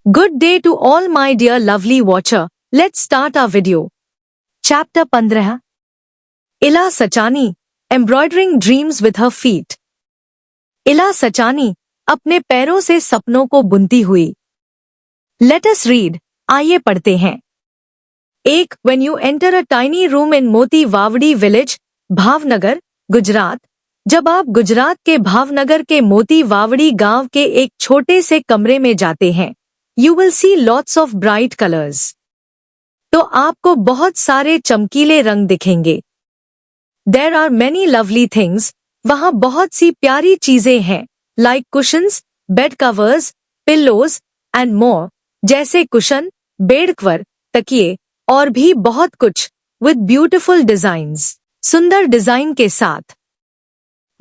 Good day to all my dear lovely watcher. Let's start our video. Chapter 15. Ila Sachani, Embroidering Dreams with Her Feet. इला सचानी अपने पैरों से सपनों को बुनती हुई. Let us read. आइए पढ़ते हैं. 1. When you enter a tiny room in Moti Wawdi village, Bhavnagar, Gujarat. जब आप गुजरात के भावनगर के मोती वावड़ी गांव के एक छोटे से कमरे में जाते हैं, You will see lots of bright colors. तो आपको बहुत सारे चमकीले रंग दिखेंगे. There are many lovely things. वहाँ बहुत सी प्यारी चीजें हैं, like cushions, bed covers, pillows, and more. जैसे कुशन, बेड कवर, तकिए, और भी बहुत कुछ. With beautiful designs. सुंदर डिजाइन के साथ.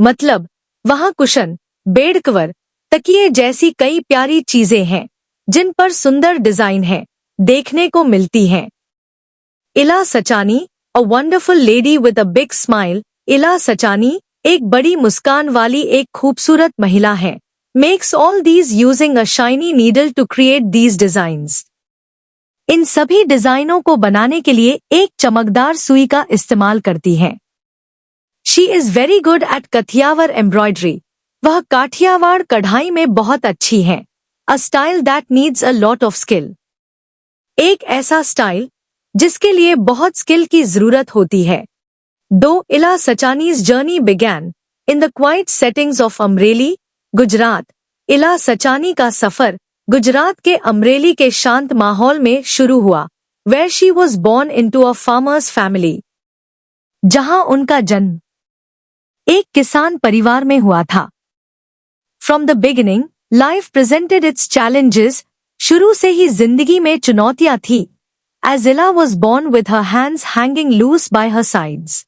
मतलब, वहाँ कुशन, बेड कवर, तकिए जैसी कई प्यारी चीजें हैं, जिन पर सुंदर डिजाइन है, देखने को मिलती हैं. इला Sachani, a wonderful lady with a big smile. इला सचानी, एक बड़ी मुस्कान वाली एक खूबसूरत महिला है. Makes all these using a shiny needle to create these designs. इन सभी डिजाइनों को बनाने के लिए एक चमकदार सुई का इस्तेमाल करती है. She is very good at कथियावर embroidery. वह काठियावाड़ कढ़ाई में बहुत अच्छी है. A style that needs a lot of skill. एक ऐसा स्टाइल जिसके लिए बहुत स्किल की जरूरत होती है. 2. इला सचानी's journey began in the quiet settings of Amreli, Gujarat. इला सचानी का सफर गुजरात के अमरेली के शांत माहौल में शुरू हुआ, where she was born into a farmer's family. जहां उनका जन्म एक किसान परिवार में हुआ था. From the beginning, life presented its challenges. शुरू से ही जिंदगी में चुनौतियां थी. As इला was born with her hands hanging loose by her sides.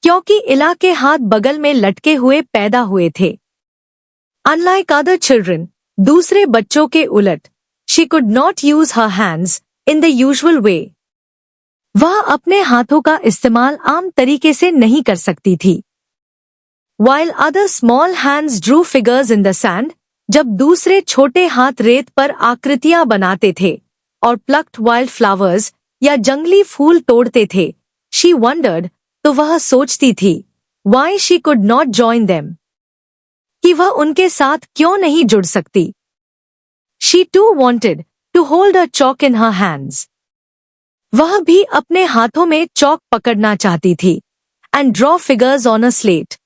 क्योंकि इला के हाथ बगल में लटके हुए पैदा हुए थे. Unlike other children, दूसरे बच्चों के उलट, she could not use her hands in the usual way. वह अपने हाथों का इस्तेमाल आम तरीके से नहीं कर सकती थी. While other small hands drew figures in the sand, जब दूसरे छोटे हाथ रेत पर आकृतियां बनाते थे और plucked wild flowers या जंगली फूल तोड़ते थे, she wondered, तो वह सोचती थी, why she could not join them, कि वह उनके साथ क्यों नहीं जुड़ सकती. She too wanted to hold a chalk in her hands. वह भी अपने हाथों में चौक पकड़ना चाहती थी. And draw figures on a slate.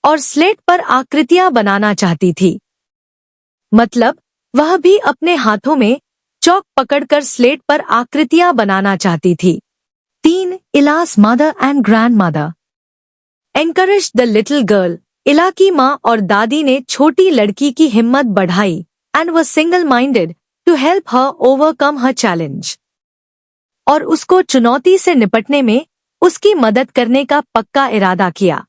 और स्लेट पर आकृतियां बनाना चाहती थी. मतलब, वह भी अपने हाथों में चौक पकड़कर स्लेट पर आकृतियां बनाना चाहती थी. 3. इला's mother and grandmother encouraged the little girl. इला की माँ और दादी ने छोटी लड़की की हिम्मत बढ़ाई and was single-minded to help her overcome her challenge. और उसको चुनौती से निपटने में उसकी मदद करने का पक्का इरादा किया.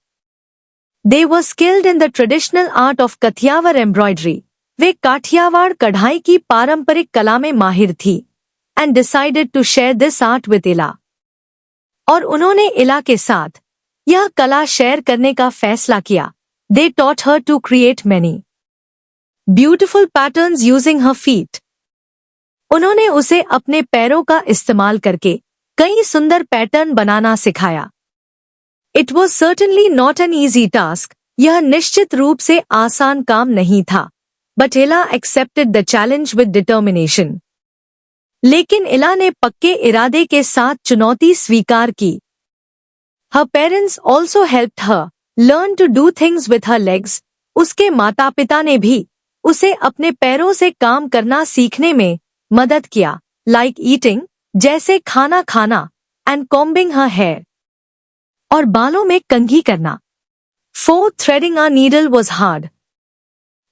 They were skilled in the traditional art of कथियावर embroidery. वे काठियावाड़ कढ़ाई की पारंपरिक कला में माहिर थी. And decided to share this art with इला. और उन्होंने इला के साथ यह कला शेयर करने का फैसला किया. They taught her to create many beautiful patterns using her feet. उन्होंने उसे अपने पैरों का इस्तेमाल करके कई सुंदर पैटर्न बनाना सिखाया. It was certainly not an easy task. यह निश्चित रूप से आसान काम नहीं था. But इला accepted the challenge with determination. लेकिन इला ने पक्के इरादे के साथ चुनौती स्वीकार की. Her parents also helped her learn to do things with her legs. उसके माता पिता ने भी उसे अपने पैरों से काम करना सीखने में मदद किया. Like eating, जैसे खाना खाना, and combing her hair. और बालों में कंघी करना. 4. Threading a needle was hard.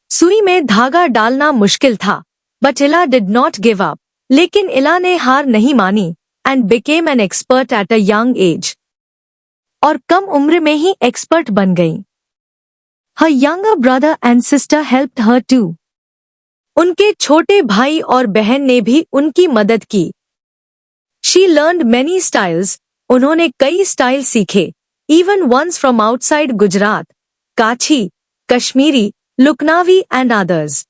सुई में धागा डालना मुश्किल था. But इला did not give up. लेकिन इला ने हार नहीं मानी and became an expert at a young age. और कम उम्र में ही एक्सपर्ट बन गई. Her younger brother and sister helped her too. उनके छोटे भाई और बहन ने भी उनकी मदद की. She learned many styles. उन्होंने कई स्टाइल सीखे. Even ones from outside Gujarat, Kachhi, Kashmiri, लुकनावी and others.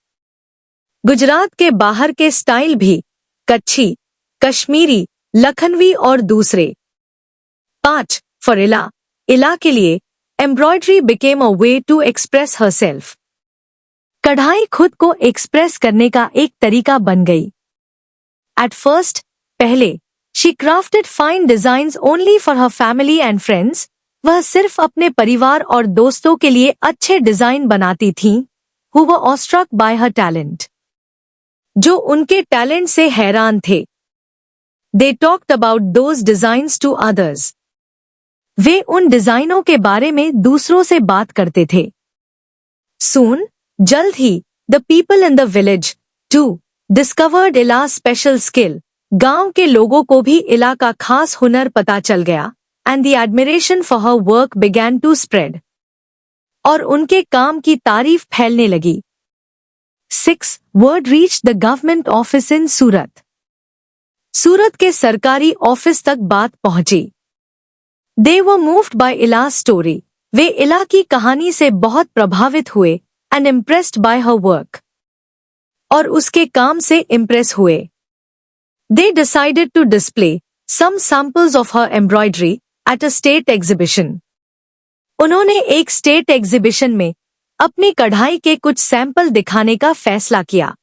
Gujarat के बाहर के स्टाइल भी कच्छी, कश्मीरी, लखनवी और दूसरे। 5. फॉर इला, इला के लिए embroidery became a way to express herself. कढ़ाई खुद को एक्सप्रेस करने का एक तरीका बन गई। एट फर्स्ट, पहले she crafted fine designs only for her family and friends. वह सिर्फ अपने परिवार और दोस्तों के लिए अच्छे डिजाइन बनाती थीं, who were awestruck by her talent, जो उनके टैलेंट से हैरान थे। They talked about those designs to others. वे उन डिजाइनों के बारे में दूसरों से बात करते थे। Soon, जल्द ही, the people in the village, too, discovered Ila's special skill. गांव के लोगों को भी इला का खास हुनर पता चल गया, and the admiration for her work began to spread. और उनके काम की तारीफ फैलने लगी। 6. Word reached the government office in सूरत। सूरत के सरकारी ऑफिस तक बात पहुंची। They were moved by Ila's story. वे इला की कहानी से बहुत प्रभावित हुए and impressed by her work. और उसके काम से इम्प्रेस हुए। They decided to display some samples of her embroidery at a state exhibition. उन्होंने एक स्टेट एग्जीबिशन में अपनी कढ़ाई के कुछ सैंपल दिखाने का फैसला किया।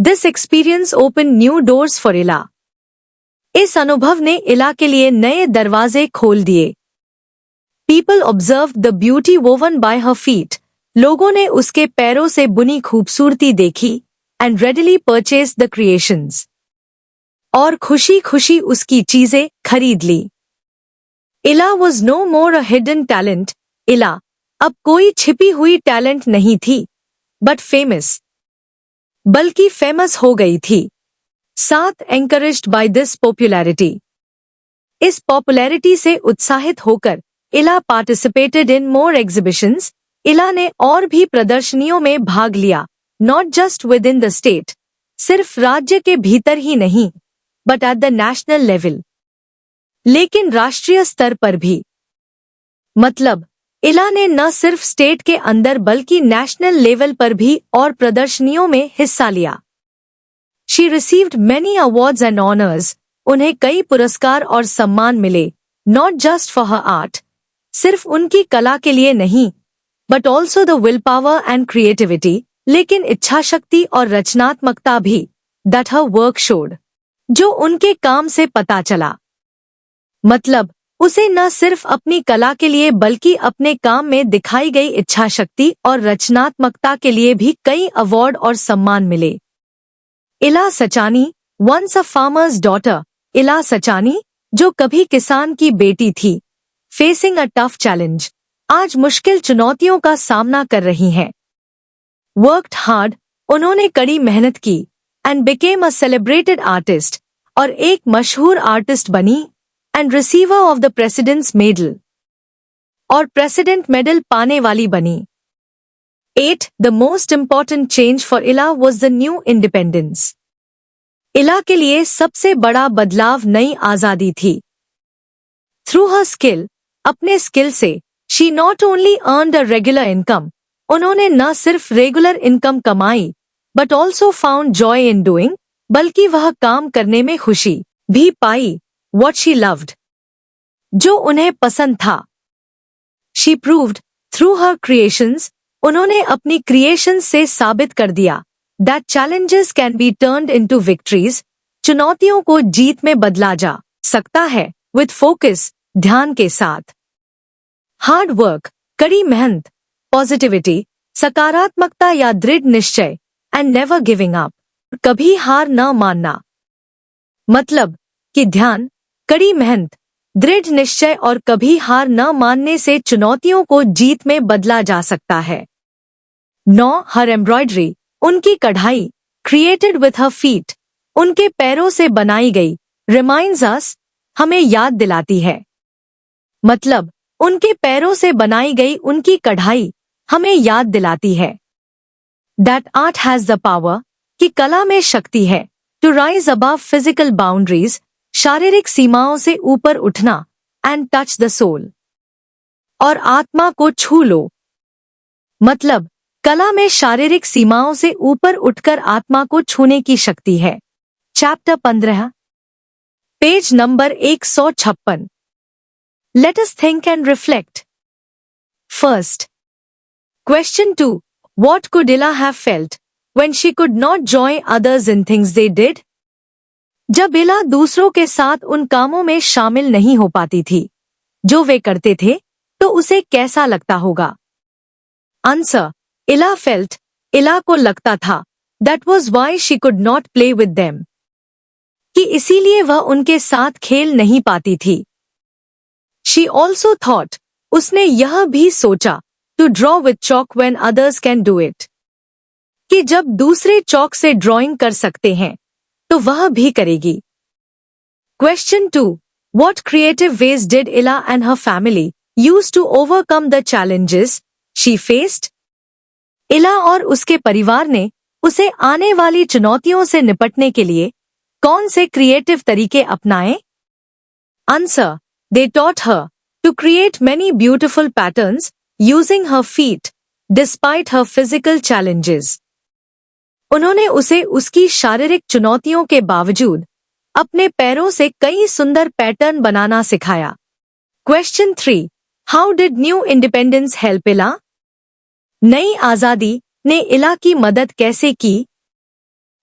This experience opened new doors for इला. इस अनुभव ने इला के लिए नए दरवाजे खोल दिए। People observed the beauty woven by her feet. लोगों ने उसके पैरों से बुनी खूबसूरती देखी and readily purchased the creations. और खुशी खुशी उसकी चीजें खरीद ली। इला was no more a hidden talent. इला अब कोई छिपी हुई टैलेंट नहीं थी, but famous, बल्कि फेमस हो गई थी। 7. Encouraged by this popularity. इस पॉपुलैरिटी से उत्साहित होकर इला participated in more exhibitions. इला ने और भी प्रदर्शनियों में भाग लिया, not just within the state, सिर्फ राज्य के भीतर ही नहीं, but at the national level. लेकिन राष्ट्रीय स्तर पर भी। मतलब इला ने न सिर्फ स्टेट के अंदर बल्कि नेशनल लेवल पर भी और प्रदर्शनियों में हिस्सा लिया। She received many awards and honors. उन्हें कई पुरस्कार और सम्मान मिले, not just for her art, सिर्फ उनकी कला के लिए नहीं, but also the willpower and creativity, लेकिन इच्छाशक्ति और रचनात्मकता भी, that her work showed, जो उनके काम से पता चला। मतलब उसे न सिर्फ अपनी कला के लिए बल्कि अपने काम में दिखाई गई इच्छाशक्ति और रचनात्मकता के लिए भी कई अवार्ड और सम्मान मिले। इला Sachani, once a farmer's daughter, इला सचानी, जो कभी किसान की बेटी थी, facing a tough challenge, आज मुश्किल चुनौतियों का सामना कर रही हैं। Worked hard, उन्होंने कड़ी मेहनत की, and became a celebrated artist, और एक मशहूर आर्टिस्ट बनी, and receiver of the President's Medal, और प्रेसिडेंट मेडल पाने वाली बनी। 8. The most important change for Ila was the new independence. इला के लिए सबसे बड़ा बदलाव नई आजादी थी। Through her skill, अपने स्किल से, she not only earned a regular income, उन्होंने न सिर्फ रेगुलर इनकम कमाई, but also found joy in doing, बल्कि वह काम करने में खुशी भी पाई, what she loved, जो उन्हें पसंद था। She proved, through her creations, उन्होंने अपनी क्रिएशंस से साबित कर दिया, that challenges can be turned into victories, चुनौतियों को जीत में बदला जा सकता है, with focus, ध्यान के साथ। हार्ड वर्क, कड़ी मेहनत, पॉजिटिविटी, सकारात्मकता या दृढ़ निश्चय, एंड नेवर गिविंग अप, कभी हार न मानना। मतलब कि ध्यान, कड़ी मेहनत, दृढ़ निश्चय और कभी हार न मानने से चुनौतियों को जीत में बदला जा सकता है। 9. हर एम्ब्रॉयडरी, उनकी कढ़ाई, क्रिएटेड विथ हर फीट, उनके पैरों से बनाई गई, रिमाइंड्स अस, हमें याद दिलाती है। मतलब उनके पैरों से बनाई गई उनकी कढ़ाई हमें याद दिलाती है। That art has the power, कि कला में शक्ति है, to rise above physical boundaries, शारीरिक सीमाओं से ऊपर उठना, एंड टच द सोल, और आत्मा को छू लो। मतलब कला में शारीरिक सीमाओं से ऊपर उठकर आत्मा को छूने की शक्ति है। Chapter 15, page number 156। Let us think and reflect. First, question 2. What could Ila have felt when she could not join others in things they did? जब इला दूसरों के साथ उन कामों में शामिल नहीं हो पाती थी जो वे करते थे, तो उसे कैसा लगता होगा? आंसर, इला फेल्ट, इला को लगता था, that was why she could not play with them, कि इसीलिए वह उनके साथ खेल नहीं पाती थी। She also thought, उसने यह भी सोचा, to draw with chalk when others can do it, कि जब दूसरे चौक से ड्राइंग कर सकते हैं तो वह भी करेगी। Question 2. What creative ways did Ila and her family use to overcome the challenges she faced? इला और उसके परिवार ने उसे आने वाली चुनौतियों से निपटने के लिए कौन से क्रिएटिव तरीके अपनाए? Answer, they taught her to create many beautiful patterns using her feet despite her physical challenges. उन्होंने उसे उसकी शारीरिक चुनौतियों के बावजूद अपने पैरों से कई सुंदर पैटर्न बनाना सिखाया। Question 3. How did new independence help Ila? नई आजादी ने इला की मदद कैसे की?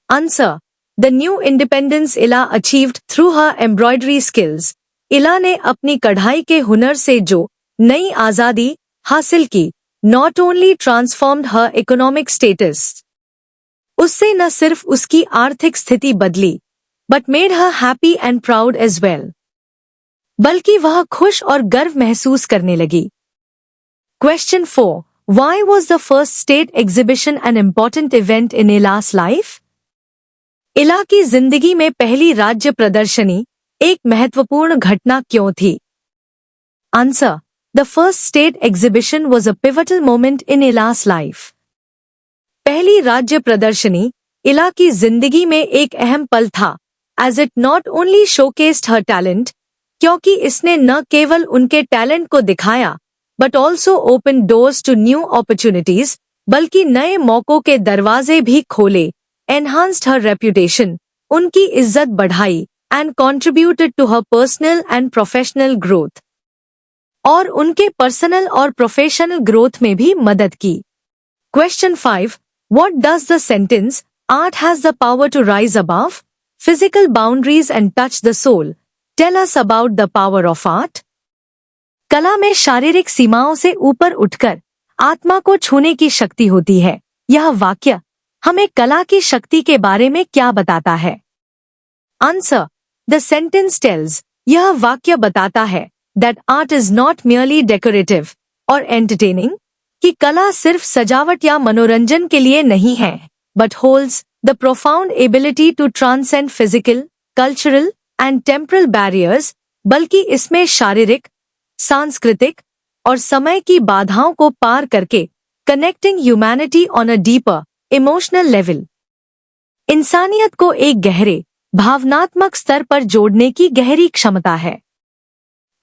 Answer, The new independence Ila achieved through her embroidery skills. इला ने अपनी कढ़ाई के हुनर से जो नई आजादी हासिल की, not only transformed her economic status, उससे न सिर्फ उसकी आर्थिक स्थिति बदली, but made her happy and proud as well, बल्कि वह खुश और गर्व महसूस करने लगी। Question 4. Why was the first state exhibition an important event in Ila's life? इला की जिंदगी में पहली राज्य प्रदर्शनी एक महत्वपूर्ण घटना क्यों थी? Answer, the first state exhibition was a pivotal moment in Ila's life. पहली राज्य प्रदर्शनी इला की जिंदगी में एक अहम पल था, as it not only showcased her talent, क्योंकि इसने न केवल उनके टैलेंट को दिखाया, but also opened doors to new opportunities, बल्कि नए मौकों के दरवाजे भी खोले, enhanced her reputation, उनकी इज्जत बढ़ाई, and contributed to her personal and professional growth, और उनके पर्सनल और प्रोफेशनल ग्रोथ में भी मदद की। Question 5. What does the sentence, art has the power to rise above physical boundaries and touch the soul, tell us about the power of art? कला में शारीरिक सीमाओं से ऊपर उठकर आत्मा को छूने की शक्ति होती है। यह वाक्य हमें कला की शक्ति के बारे में क्या बताता है? आंसर, द सेंटेंस टेल्स, यह वाक्य बताता है that art is not merely decorative or entertaining, कि कला सिर्फ सजावट या मनोरंजन के लिए नहीं है, but holds the profound ability to transcend physical, cultural and temporal barriers, बल्कि इसमें शारीरिक, सांस्कृतिक और समय की बाधाओं को पार करके connecting humanity on a deeper, emotional level, इंसानियत को एक गहरे, भावनात्मक स्तर पर जोड़ने की गहरी क्षमता है।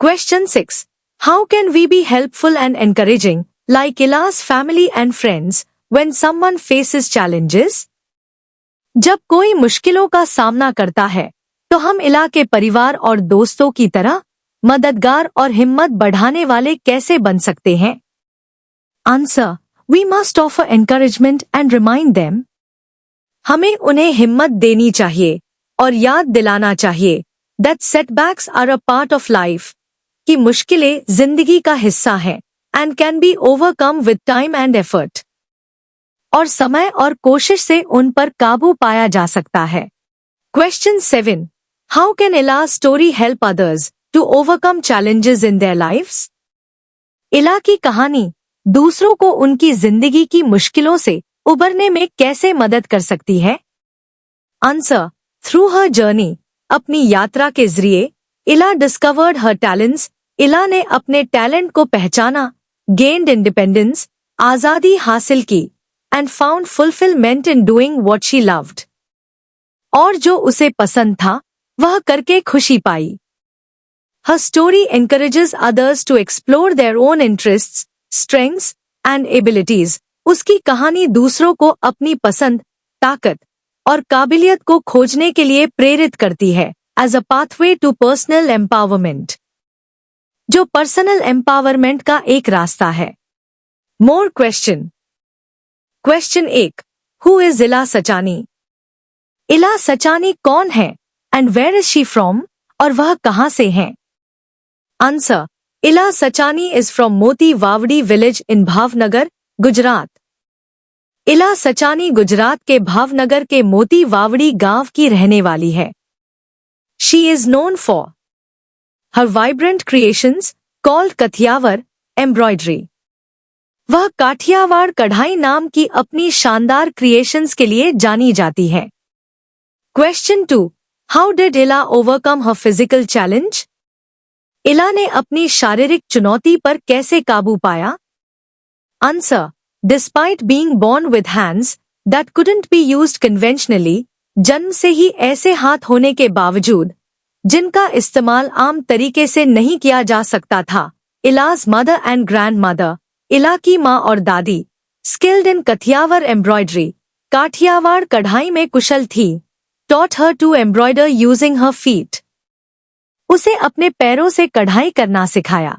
Question 6. How can we be helpful and encouraging, like Ila's family and friends, when someone faces challenges? जब कोई मुश्किलों का सामना करता है, तो हम इला के परिवार और दोस्तों की तरह मददगार और हिम्मत बढ़ाने वाले कैसे बन सकते हैं? Answer, we must offer encouragement and remind them. हमें उन्हें हिम्मत देनी चाहिए और याद दिलाना चाहिए that setbacks are a part of life, कि मुश्किलें जिंदगी का हिस्सा हैं and can be overcome with time and effort, और समय और कोशिश से उन पर काबू पाया जा सकता है। Question 7. How can Ila's story help others to overcome challenges in their lives? इला की कहानी दूसरों को उनकी जिंदगी की मुश्किलों से उबरने में कैसे मदद कर सकती है? Answer, through her journey, अपनी यात्रा के जरिए इला discovered her talents, इला ने अपने टैलेंट को पहचाना, gained independence, आजादी हासिल की, and found fulfillment in doing what she loved, और जो उसे पसंद था वह करके खुशी पाई। Her story encourages others to explore their own interests, strengths and abilities, उसकी कहानी दूसरों को अपनी पसंद, ताकत और काबिलियत को खोजने के लिए प्रेरित करती है as a pathway to personal empowerment, जो पर्सनल एम्पावरमेंट का एक रास्ता है। More question. Question 1, who is Ila Sachani? Ila Sachani कौन है and where is she from, और वह कहां से है? आंसर, इला सचानी इज फ्रॉम मोती वावड़ी विलेज इन भावनगर, गुजरात। इला सचानी गुजरात के भावनगर के मोती वावड़ी गांव की रहने वाली है। She is known for her vibrant creations called Kathiawar embroidery. वह काठियावाड़ कढ़ाई नाम की अपनी शानदार क्रिएशंस के लिए जानी जाती है। Question 2, how did Ila overcome her physical challenge? Ila ने अपनी शारीरिक चुनौती पर कैसे काबू पाया? Answer, despite being born with hands that couldn't be used conventionally, जन्म से ही ऐसे हाथ होने के बावजूद जिनका इस्तेमाल आम तरीके से नहीं किया जा सकता था, इलाज मदर एंड ग्रैंड मदर, इला की माँ और दादी, स्किल्ड इन कथियावर एम्ब्रॉयडरी, काठियावाड़ कढ़ाई में कुशल थी, taught her to embroider using her feet, उसे अपने पैरों से कढ़ाई करना सिखाया।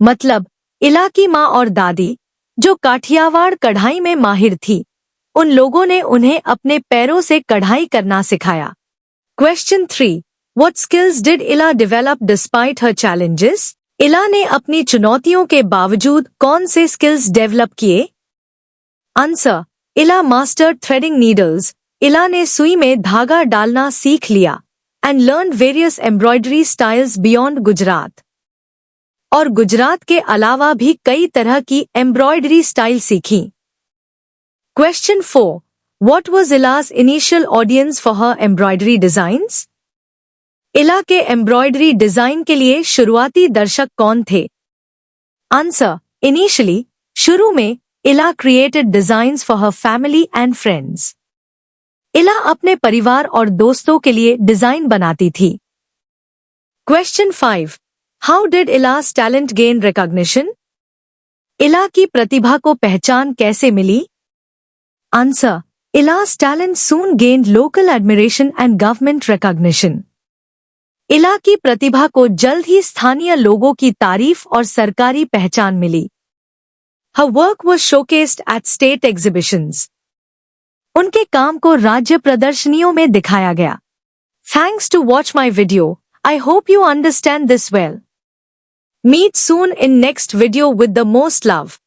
मतलब इला की माँ और दादी, जो काठियावाड़ कढ़ाई में माहिर थी, उन लोगों ने उन्हें अपने पैरों से कढ़ाई करना सिखाया। क्वेश्चन 3, What skills did इला develop despite her challenges? इला ने अपनी चुनौतियों के बावजूद कौन से स्किल्स डेवलप किए? Answer, Ila mastered threading needles, Ila ने सुई में धागा डालना सीख लिया, and learn various embroidery styles beyond Gujarat, और गुजरात के अलावा भी कई तरह की एम्ब्रॉयडरी स्टाइल सीखी। Question 4, What was Ila's initial audience for her embroidery designs? Ila के एम्ब्रॉयडरी डिजाइन के लिए शुरुआती दर्शक कौन थे? आंसर, इनिशियली, शुरू में इला created designs for her family and friends. इला अपने परिवार और दोस्तों के लिए डिजाइन बनाती थी। Question 5, how did Ila's talent gain recognition? Ila की प्रतिभा को पहचान कैसे मिली? Answer, Ila's talent soon gained local admiration and government recognition. Ila की प्रतिभा को जल्द ही स्थानीय लोगों की तारीफ और सरकारी पहचान मिली। Her work was showcased at state exhibitions. उनके काम को राज्य प्रदर्शनियों में दिखाया गया। Thanks to watch my video. I hope you understand this well. Meet soon in next video with the most love.